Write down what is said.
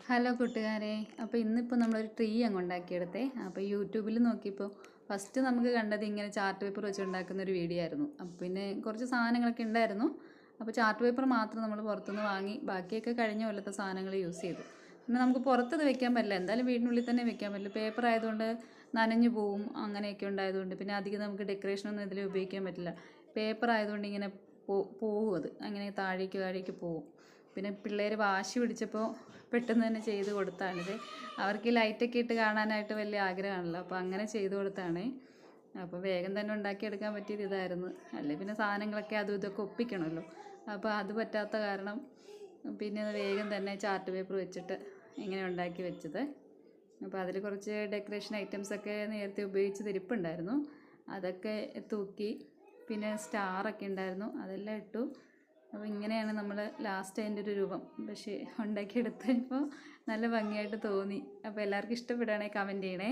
Hello കൂട്ടുകാരെ, അപ്പോൾ ഇന്നിപ്പോൾ നമ്മളൊരു ട്രീ അങ്ങ് ഉണ്ടാക്കിയെടുത്തേ. അപ്പോൾ യൂട്യൂബിൽ നോക്കിയപ്പോൾ ഫസ്റ്റ് നമുക്ക് കണ്ടത് ഇങ്ങനെ ചാർട്ട് പേപ്പർ വെച്ച് ഉണ്ടാക്കുന്ന ഒരു വീഡിയോ ആയിരുന്നു. അപ്പോൾ പിന്നെ കുറച്ച് സാധനങ്ങളൊക്കെ ഉണ്ടായിരുന്നു. അപ്പോൾ ചാർട്ട് പേപ്പർ മാത്രം നമ്മൾ പുറത്തുനിന്ന് വാങ്ങി, ബാക്കിയൊക്കെ കഴിഞ്ഞ കൊല്ലത്തെ സാധനങ്ങൾ യൂസ് ചെയ്തു. പിന്നെ നമുക്ക് പുറത്തത് വെക്കാൻ പറ്റില്ല, എന്തായാലും വീടിനുള്ളിൽ തന്നെ വെക്കാൻ പറ്റില്ല. പേപ്പർ ആയതുകൊണ്ട് നനഞ്ഞു പോവും, അങ്ങനെയൊക്കെ ഉണ്ടായതുകൊണ്ട് പിന്നെ അധികം നമുക്ക് ഡെക്കറേഷനൊന്നും ഇതിൽ ഉപയോഗിക്കാൻ പറ്റില്ല. പേപ്പർ ആയതുകൊണ്ട് ഇങ്ങനെ പോവും, അത് അങ്ങനെ താഴേക്ക് പോവും. പിന്നെ പിള്ളേർ വാശി പിടിച്ചപ്പോൾ പെട്ടെന്ന് തന്നെ ചെയ്ത് കൊടുത്താണിത്. അവർക്ക് ലൈറ്റൊക്കെ ഇട്ട് കാണാനായിട്ട് വലിയ ആഗ്രഹമാണല്ലോ, അപ്പോൾ അങ്ങനെ ചെയ്ത് കൊടുത്താണ്. അപ്പോൾ വേഗം തന്നെ ഉണ്ടാക്കിയെടുക്കാൻ പറ്റിയത് ഇതായിരുന്നു. അല്ലേ പിന്നെ സാധനങ്ങളൊക്കെ അതും ഇതൊക്കെ ഒപ്പിക്കണമല്ലോ, അപ്പോൾ അത് പറ്റാത്ത കാരണം പിന്നെ വേഗം തന്നെ ചാർട്ട് പേപ്പർ വെച്ചിട്ട് ഇങ്ങനെ ഉണ്ടാക്കി വെച്ചത്. അപ്പോൾ അതിൽ കുറച്ച് ഡെക്കറേഷൻ ഐറ്റംസൊക്കെ നേരത്തെ ഉപയോഗിച്ച് തിരിപ്പുണ്ടായിരുന്നു, അതൊക്കെ തൂക്കി. പിന്നെ സ്റ്റാറൊക്കെ ഉണ്ടായിരുന്നു, അതെല്ലാം ഇട്ടു. അപ്പോൾ ഇങ്ങനെയാണ് നമ്മൾ ലാസ്റ്റ് അതിൻ്റെ ഒരു രൂപം. പക്ഷേ ഉണ്ടാക്കിയെടുത്തപ്പോൾ നല്ല ഭംഗിയായിട്ട് തോന്നി. അപ്പോൾ എല്ലാവർക്കും ഇഷ്ടപ്പെടുകയാണെങ്കിൽ കമൻറ്റ് ചെയ്യണേ.